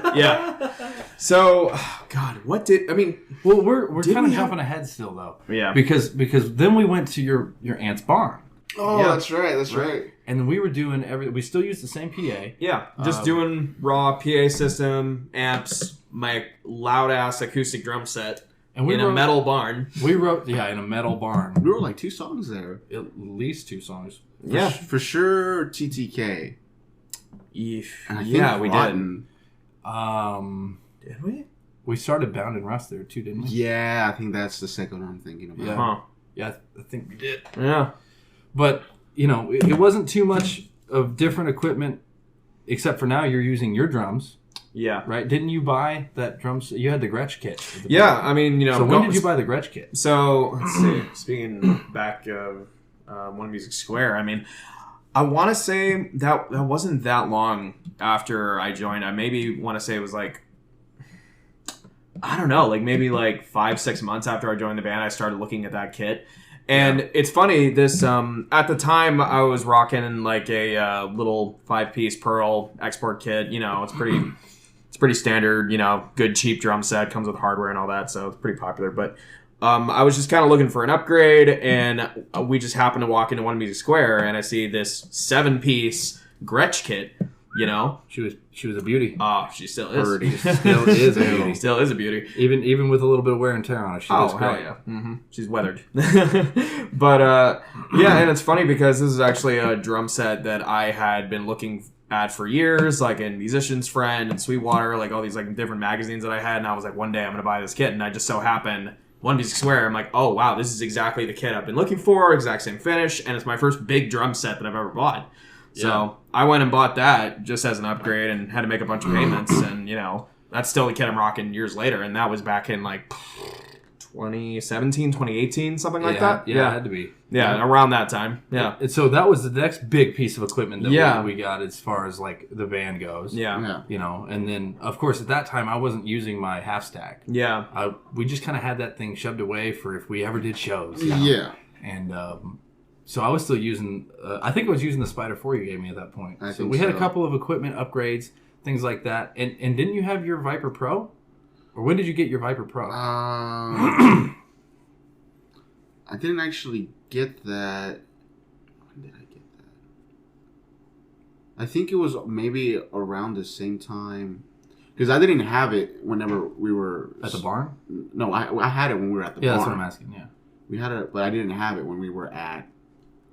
Okay. Yeah. So, God, what did I mean?
Well, we're kind of jumping ahead still though.
Yeah.
Because then we went to your aunt's barn.
Oh, yeah. That's right.
And we were doing we still used the same PA.
Yeah. Just doing raw PA system, amps, my loud ass acoustic drum set. And in a metal barn.
We wrote, in a metal barn.
We wrote like 2 songs there.
At least 2 songs.
For sure, TTK.
Yeah, we did.
Did we? We started Bound and Rust there too, didn't we?
Yeah, I think that's the second one I'm thinking about.
Yeah, I think we did.
Yeah.
But, it wasn't too much of different equipment, except for now you're using your drums.
Yeah.
Right? Didn't you buy that drum set? You had the Gretsch kit.
Yeah, I mean,
So when did you buy the Gretsch kit?
So, let's see. Speaking back of One Music Square, I mean, I want to say that wasn't that long after I joined. I maybe want to say it was like, I don't know, maybe 5-6 months after I joined the band, I started looking at that kit. And it's funny, this, at the time I was rocking a little 5-piece Pearl export kit. It's pretty standard, good cheap drum set, comes with hardware and all that, so it's pretty popular. But I was just kind of looking for an upgrade, and we just happened to walk into One Music Square, and I see this 7-piece Gretsch kit You know,
She was a beauty.
oh, she still is.
Birdie.
Still is a beauty.
Still is a beauty.
Even with a little bit of wear and tear on it, she looks
Oh, hell
great.
yeah. She's weathered. But, yeah, and it's funny because this is actually a drum set that I had been looking at for years, like in Musician's Friend and Sweetwater, like all these like different magazines that I had, and I was like, one day I'm going to buy this kit, and I just so happened, One Music Square, I'm like, oh, wow, this is exactly the kit I've been looking for, exact same finish, and it's my first big drum set that I've ever bought. So I went and bought that just as an upgrade and had to make a bunch of payments, and, you know, that's still the kit I'm rocking years later, and that was back in like 2017, 2018, something like that.
Yeah, it had to be.
Yeah, around that time. Yeah.
And so that was the next big piece of equipment that
Yeah.
we got as far as like the band goes.
Yeah.
Yeah.
You know, and then of course at that time I wasn't using my half stack.
Yeah.
We just kind of had that thing shoved away for if we ever did shows.
Yeah.
And so I was still using, I think I was using the Spider 4 you gave me at that point.
I
So
think
we had a
so.
couple of equipment upgrades, things like that. And didn't you have your Viper Pro? Or when did you get your Viper Pro?
I didn't actually get that. When did I get that? I think it was maybe around the same time. Because I didn't have it whenever we were...
At the barn?
No, I had it when we were at the
Yeah,
barn.
that's what I'm asking, yeah.
We had it, but I didn't have it when we were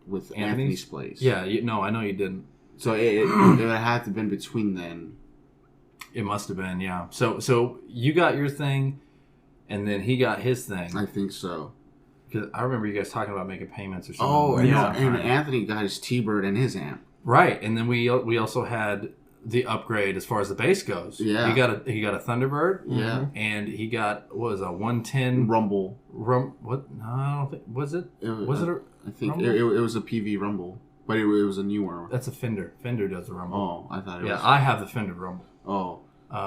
with Anthony's place.
Yeah, no, I know you didn't.
So it had to have been between then.
It must have been, yeah. So you got your thing, and then he got his thing.
I think so.
Because I remember you guys talking about making payments or something.
Oh, and,
Yeah.
and Anthony got his T-Bird and his amp.
Right, and then we also had the upgrade as far as the bass goes.
Yeah.
he got a Thunderbird.
Yeah.
And he got what was it, a 110
Rumble.
What? No, I don't think was it. Was it a?
I think
Rumble?
it was a PV Rumble, but it was a newer.
That's a Fender. Fender does the Rumble.
Oh, I thought it
Yeah,
was.
I have the Fender Rumble.
Oh,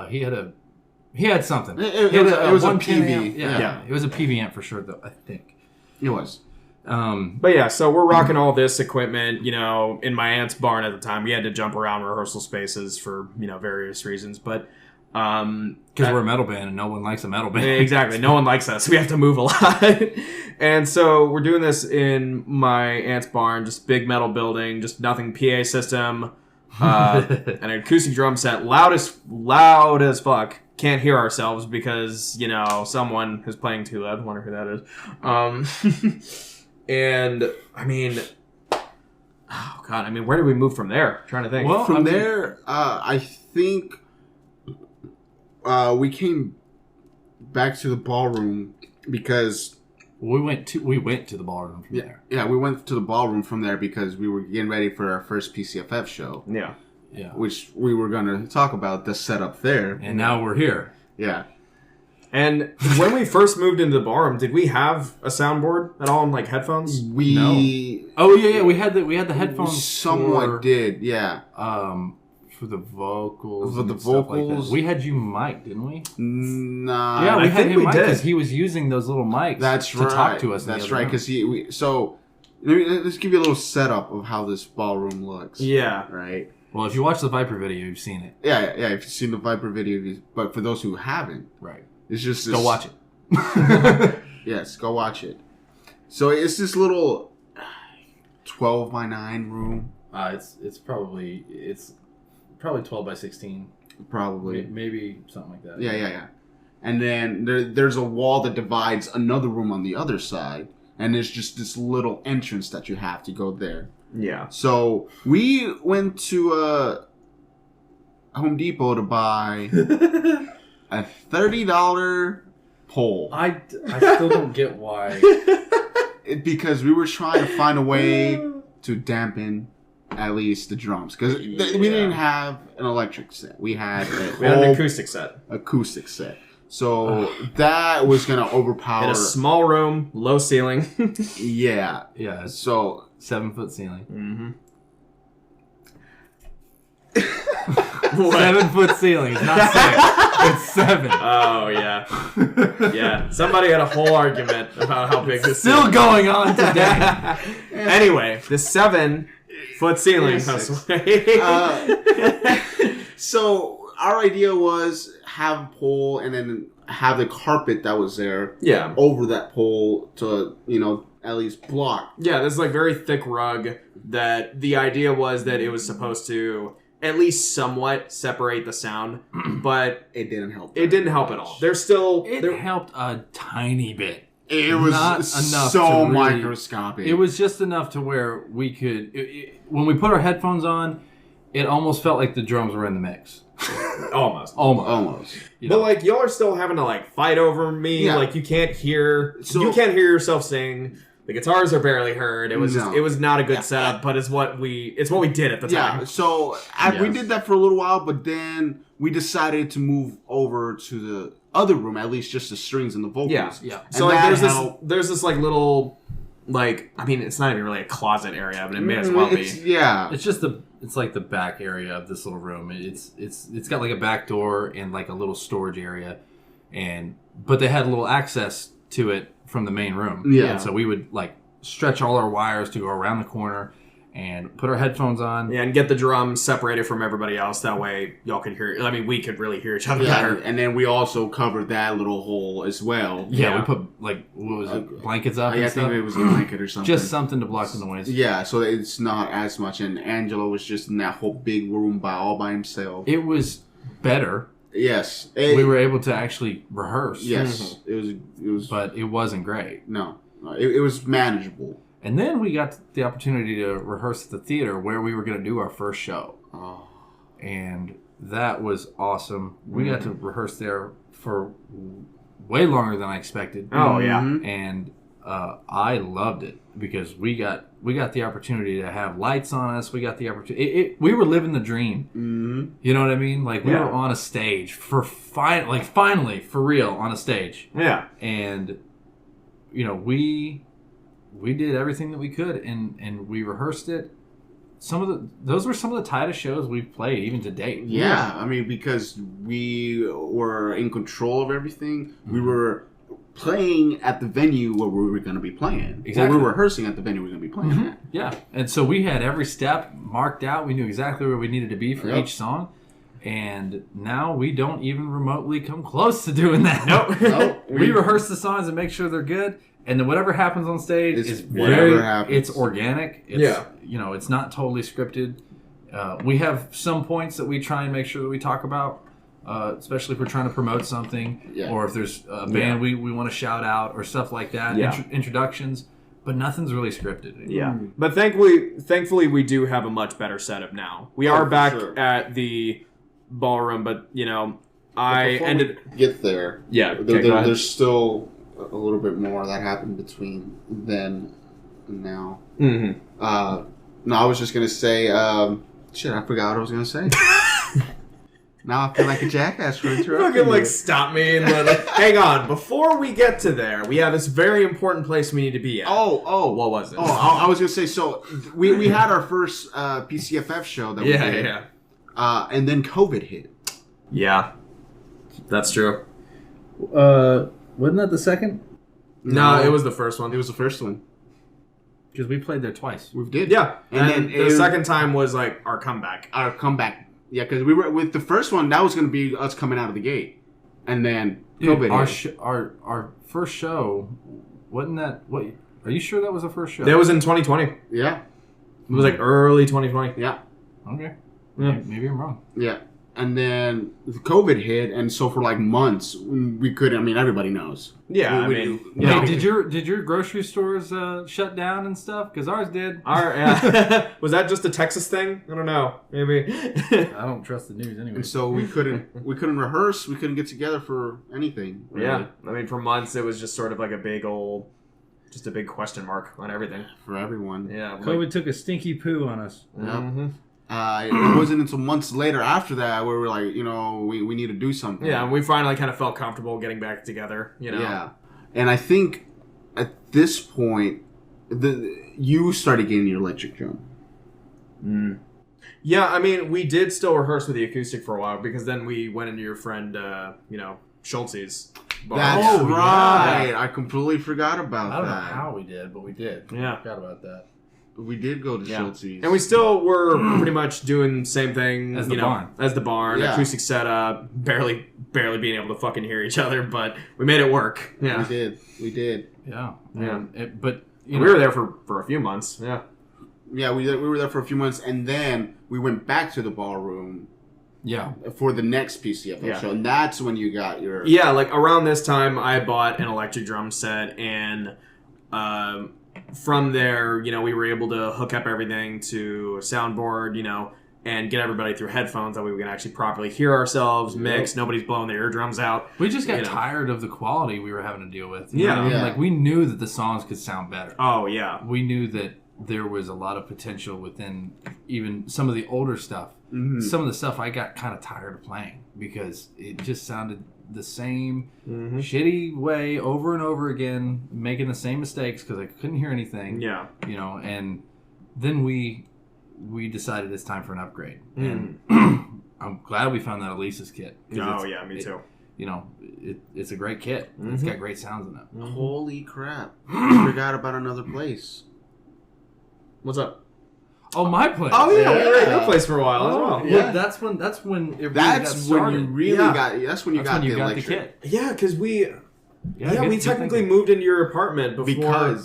He had something.
It
He had
was a
110
PV.
amp. Yeah,
Yeah.
it was a PV amp for sure, though. I think.
it was.
But yeah, so we're rocking all this equipment, you know, in my aunt's barn at the time. We had to jump around rehearsal spaces for, you know, various reasons. But,
Because we're a metal band and no one likes a metal band.
exactly. No one likes us. We have to move a lot. And so we're doing this in my aunt's barn, just big metal building, just nothing PA system, an acoustic drum set, loud as fuck. Can't hear ourselves because, you know, someone is playing too loud. Wonder who that is. And, I mean, oh, God, I mean, where did we move from there? I'm trying to think.
Well,
From
I mean-
there, I think we came back to the ballroom because
We went to the ballroom from there.
yeah, we went to the ballroom from there because we were getting ready for our first PCFF show,
Yeah.
Yeah.
which we were going to talk about the setup there.
And now we're here.
Yeah.
And when we first moved into the ballroom, did we have a soundboard at all and like headphones?
We
Oh yeah. We had the headphones.
somewhat
for,
did, yeah.
For the vocals.
For the
and stuff like that.
vocals.
We had you mic'd, didn't we?
Nah.
Yeah, we
I
had
think
him
we
mic'd
did.
because he was using those little mics
That's
to
right.
talk to us. in the
That's
other
right.
room.
Because so let's give you a little setup of how this ballroom looks.
Yeah.
Right.
Well, if you watch the Viper video, you've seen it.
Yeah. If you've seen the Viper video, but for those who haven't,
Right.
it's just
Go watch it.
Yes, go watch it. So it's this little 12 by 9 room,
It's probably 12 by 16.
probably.
Maybe something like that.
Yeah. And then there's a wall that divides another room on the other side, and there's just this little entrance that you have to go there.
Yeah.
So we went to Home Depot to buy a $30 pole
I still don't get why.
because we were trying to find a way to dampen at least the drums because we didn't have an electric set. We had
We had an acoustic set.
acoustic set. So that was gonna overpower.
In a small room, low ceiling.
Yeah.
Yeah, it's
So
7-foot ceiling.
Mm-hmm.
7-foot ceiling. It's not 6. It's 7.
Oh, yeah. Yeah. Somebody had a whole argument about how big this
Still going on today.
Anyway, the 7-foot ceiling.
so our idea was have a pole and then have the carpet that was there
Yeah.
over that pole to at least block.
Yeah, this like very thick rug that the idea was that it was supposed to at least somewhat separate the sound, but
It didn't help.
it didn't help at all. There's still
It helped a tiny bit.
It was
Not enough
so
to really-
microscopic.
It was just enough to where we could. When we put our headphones on, it almost felt like the drums were in the mix.
almost.
almost.
You
But
know?
like y'all are still having to like fight over me.
Yeah.
Like you can't hear
So-
yourself sing. The guitars are barely heard. It was just,
No.
it was not a good setup, but it's what we did at the time.
Yeah, so we did that for a little while, but then we decided to move over to the other room, at least just the strings and the vocals.
Yeah.
And
So like
that
there's this like little like I mean it's not even really a closet area, but it may as well be.
Yeah.
It's like the back area of this little room. It's got like a back door and like a little storage area, but they had a little access to it from the main room.
Yeah.
And so we would like stretch all our wires to go around the corner and put our headphones on.
Yeah, and get the drums separated from everybody else. That way y'all could hear. I mean, we could really hear each other better.
And then we also covered that little hole as well.
Yeah, we put like what was it, blankets up.
I
and
think
stuff.
it was a blanket or something.
Just something to block the noise.
Yeah, so it's not as much. And Angelo was just in that whole big room all by himself.
It was better.
Yes,
We were able to actually rehearse.
Yes, it was.
But it wasn't great.
No, it was manageable.
And then we got the opportunity to rehearse at the theater where we were going to do our first show.
Oh.
And that was awesome. We got to rehearse there for way longer than I expected.
Oh yeah.
Mhm.
And I loved it because we got the opportunity to have lights on us. We got the opportunity. We were living the dream.
Mm-hmm.
You know what I mean? Like we
Yeah.
were on a stage finally for real on a stage.
Yeah.
And you know we did everything that we could and we rehearsed it. Those were some of the tightest shows we've played even to date.
Yeah, I mean, because we were in control of everything. We were playing at the venue where we were going to be playing.
Exactly.
Or we were rehearsing at the venue we were going to be playing at.
Yeah. And so we had every step marked out. We knew exactly where we needed to be for
Yep.
each song. And now we don't even remotely come close to doing that.
Nope.
No,
We rehearse the songs and make sure they're good. And then whatever happens on stage
It's
is
whatever happens.
It's organic. It's,
Yeah.
You know, it's not totally scripted. We have some points that we try and make sure that we talk about, especially if we're trying to promote something,
Yeah.
or if there's a band we want to shout out or stuff like that.
Yeah.
Introductions, but nothing's really scripted.
Yeah, but thankfully, we do have a much better setup now. We are
for
back
sure.
at the ballroom, but you know, I
Before
ended.
we get there.
Yeah, okay, go ahead.
There's still a little bit more that happened between then and now.
Mm-hmm.
No, I was just gonna say. Shit, I forgot what I was gonna say. Now I feel like a jackass for interrupting.
Fucking like
you.
stop me and like, hang on. Before we get to there, we have this very important place we need to be at.
Oh,
What was it?
Oh, I was gonna say. So we had our first PCFF show that we
yeah,
did,
yeah,
and then COVID hit.
yeah. That's true.
Wasn't that the second?
No, it was the first one.
It was the first one.
Because we played there twice.
We did.
Yeah,
And
and
then
the second time was like our comeback.
our comeback. Yeah, because we were with the first one. That was gonna be us coming out of the gate, and then
Dude,
COVID hit.
our first show, wasn't that? What? Are you sure that was the first show?
That was in 2020. It
Yeah,
was like early 2020.
yeah,
Okay.
Yeah.
Maybe I'm wrong.
yeah. And then the COVID hit, and so for like months we couldn't. I mean, everybody knows.
Yeah, I
We-
mean,
we-
Hey,
Yeah.
did your grocery stores shut down and stuff? Because ours did.
was that just a Texas thing? I don't know. Maybe.
I don't trust the news anyway.
And so we couldn't rehearse. We couldn't get together for anything. really,
Yeah, I mean, for months it was just sort of like a big question mark on everything.
for everyone.
Yeah.
COVID took a stinky poo on us.
Mhm.
It wasn't until months later after that where we're like, we need to do something.
Yeah, and we finally kind of felt comfortable getting back together. You know.
Yeah. And I think at this point, you started getting your electric drum.
Yeah, I mean, we did still rehearse with the acoustic for a while because then we went into your friend, Schultz's bar.
That's
Oh,
right. I completely forgot about
I don't know
that.
how we did, but we did.
Yeah.
I forgot about that.
We did go to
Yeah.
Schultz's.
And we still were pretty much doing the same thing
As the barn.
As the barn,
Yeah.
acoustic setup, barely being able to fucking hear each other, but we made it work. Yeah.
We did.
Yeah.
Yeah.
And but
We were there for a few months. Yeah.
Yeah, we were there for a few months, and then we went back to the ballroom.
Yeah.
For the next PCFL show, and that's when you got your...
Yeah, like around this time, I bought an electric drum set, and from there, you know, we were able to hook up everything to a soundboard, you know, and get everybody through headphones that way we can actually properly hear ourselves, mix, nobody's blowing their eardrums out.
We just got tired of the quality we were having to deal with.
You know what I mean?
Like, we knew that the songs could sound better.
Oh, yeah.
We knew that there was a lot of potential within even some of the older stuff.
Mm-hmm.
Some of the stuff I got kind of tired of playing because it just sounded the same shitty way over and over again, making the same mistakes because I couldn't hear anything.
Yeah.
You know, and then we decided it's time for an upgrade. And I'm glad we found that Elisa's kit.
Oh, yeah, me too.
You know, it's a great kit. It's got great sounds in it.
Holy crap. I forgot about another place.
What's up?
Oh, my place.
Oh, yeah, we were at your place for a while as well.
Yeah, that's when it really got started.
That's when you got the
kit.
Yeah, because we technically
thinking.
moved into your apartment before.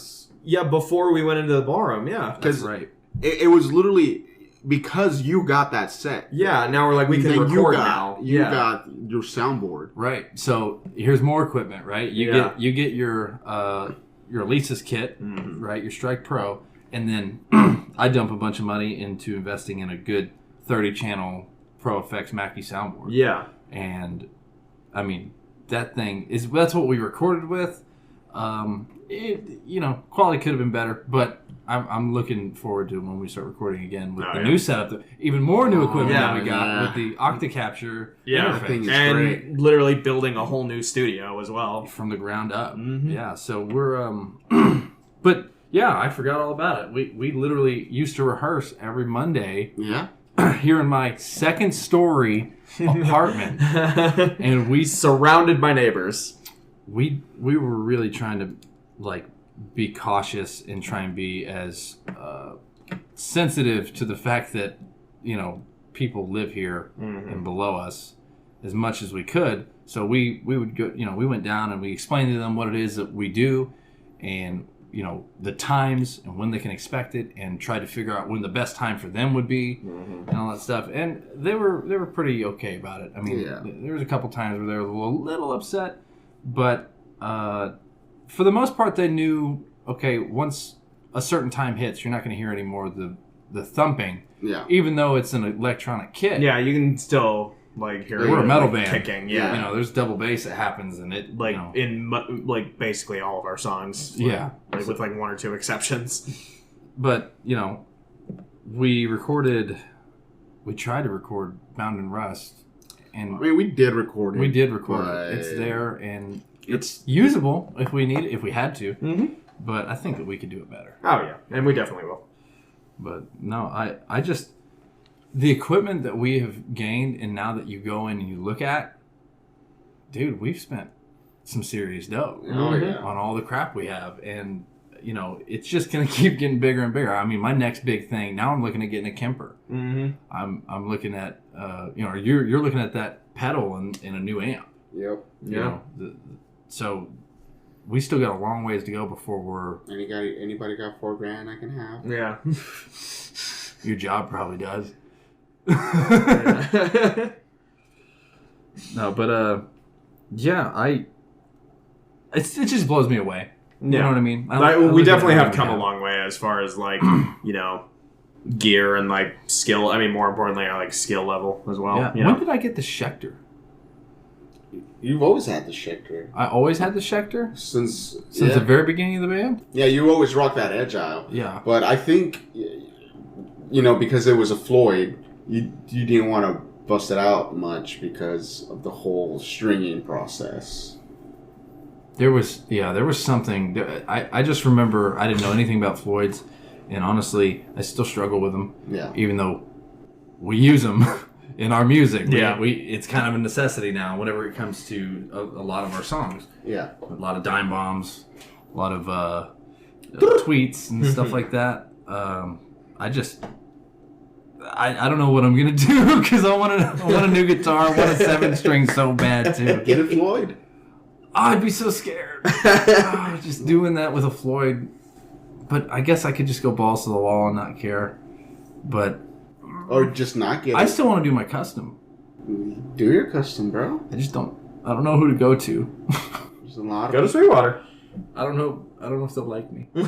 Before we went into the ballroom. Yeah,
That's right.
It was literally because you got that set.
Yeah, now we're like we can record now.
You got your soundboard.
Right. So here's more equipment. Right. You get your Elisa's kit. Right. Your Strike Pro. And then I dump a bunch of money into investing in a good 30-channel Pro Effects Mackie soundboard.
Yeah.
And, I mean, that's what we recorded with. Quality could have been better, but I'm looking forward to when we start recording again with the new setup, even more new equipment that we got with the Octacapture interface.
And
great.
Literally building a whole new studio as well.
From the ground up. Yeah, so we're, but... Yeah, I forgot all about it. We literally used to rehearse every Monday.
Yeah.
Here in my second story apartment, and we
surrounded by neighbors.
We were really trying to like be cautious and try and be as sensitive to the fact that people live here and below us as much as we could. So we would go. We went down and we explained to them what it is that we do, and the times and when they can expect it, and try to figure out when the best time for them would be, and all that stuff. And they were pretty okay about it. I mean, there was a couple times where they were a little upset, but for the most part, they knew, okay, once a certain time hits, you're not going to hear any more of the thumping.
Yeah.
Even though it's an electronic kit.
Yeah, you can still hear.
We're a metal band
kicking. Yeah.
There's double bass that happens, and it
in basically all of our songs. With one or two exceptions.
But we tried to record Bound in Rust, and
I mean we did record it.
We did record it. It's there, and it's usable if we need it, if we had to. But I think that we could do it better.
Oh yeah, and we definitely will.
But no, I just. The equipment that we have gained, and now that you go in and you look at, dude, we've spent some serious dough on all the crap we have. And, it's just going to keep getting bigger and bigger. I mean, my next big thing, now I'm looking at getting a Kemper. I'm looking at, you're looking at that pedal in a new amp.
Yep.
So we still got a long ways to go before we're...
Anybody got $4,000 I can have?
Yeah.
Your job probably does. No, but it just blows me away. You know what I mean?
We definitely have come a long way as far as gear and skill. I mean, more importantly, skill level as well.
Yeah. When did I get the Schecter?
You've always had the Schecter.
I always had the Schecter
since
the very beginning of the band.
Yeah, you always rock that Agile.
Yeah,
but I think because it was a Floyd. You didn't want to bust it out much because of the whole stringing process.
There was something. I just remember I didn't know anything about Floyd's, and honestly, I still struggle with them.
Yeah.
Even though we use them in our music.
Yeah.
It's kind of a necessity now whenever it comes to a lot of our songs.
Yeah.
A lot of dime bombs, a lot of tweets and stuff like that. I don't know what I'm gonna do because I want a new guitar. I want a 7-string so bad too.
Get a Floyd.
I'd be so scared. Just doing that with a Floyd. but I guess I could just go balls to the wall and not care. But
Or just not get
I
it.
still want to do my custom.
Do your custom, bro.
I just don't. I don't know who to go to.
There's a lot
Go
of
to Sweetwater.
I don't know. I don't know if they'll like me. No,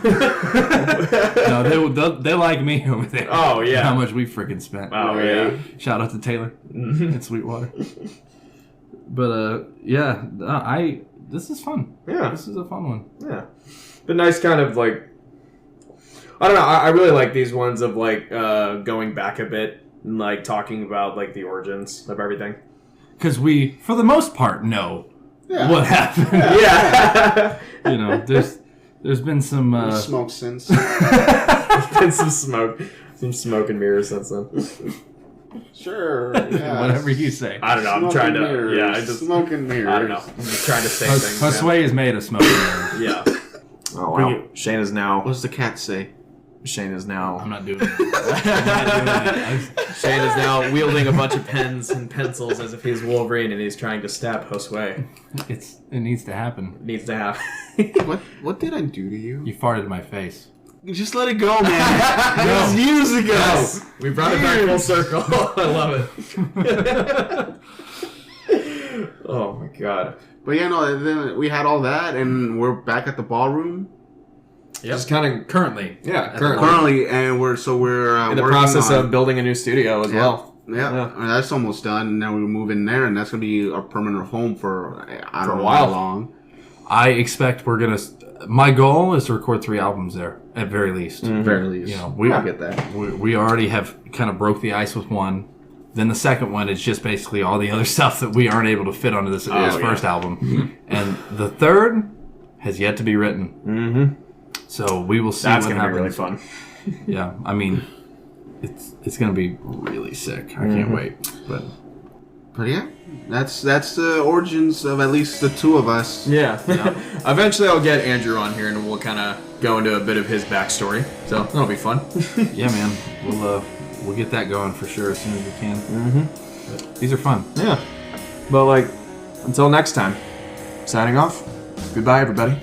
they like me over there.
Oh, yeah.
How much we freaking spent.
Oh, yeah.
Shout out to Taylor at Sweetwater. But yeah, this is fun.
Yeah.
This is a fun one.
Yeah. But nice kind of like, I don't know, I really like these ones of like going back a bit and like talking about like the origins of everything.
Because we, for the most part, know what happened.
Yeah.
You know, there's been some
smoke since.
There's been some smoke and mirrors since then.
Sure. Yeah.
whatever you say.
I don't know. I'm trying to.
Smoke and mirrors.
I don't know. I'm just trying to say things.
Josue is made of smoke.
Yeah. Oh wow. Shane is now.
What does the cat say?
Shane is now.
I'm not doing it. I'm not doing it.
Shane is now wielding a bunch of pens and pencils as if he's Wolverine and he's trying to stab Josue.
It needs to happen.
It needs to happen.
What did I do to you?
You farted in my face.
Just let it go, man. It was years ago.
Yes. We brought it back full circle. I love it. Oh my god.
But yeah, no. Then we had all that, and we're back at the ballroom.
Just kind of
Currently.
Yeah,
Currently, and we're
in the
working
process
on,
of building a new studio as well.
Yeah, and that's almost done. And then we move in there, and that's gonna be our permanent home for I don't know
while.
how long.
I expect we're gonna. My goal is to record 3 albums there at very least.
Very least,
You know,
I get that.
we already have kind of broke the ice with one. Then the second one is just basically all the other stuff that we aren't able to fit onto this first album. And the third has yet to be written.
Mm-hmm.
So we will see.
That's
what
gonna be really
happens.
fun.
Yeah, I mean, it's gonna be really sick. I can't wait. But
yeah, that's the origins of at least the two of us.
Yeah. Eventually I'll get Andrew on here and we'll kind of go into a bit of his backstory. So that'll be fun.
yeah, man, we'll get that going for sure as soon as we can. But these are fun.
Yeah. But like, until next time, signing off. Goodbye, everybody.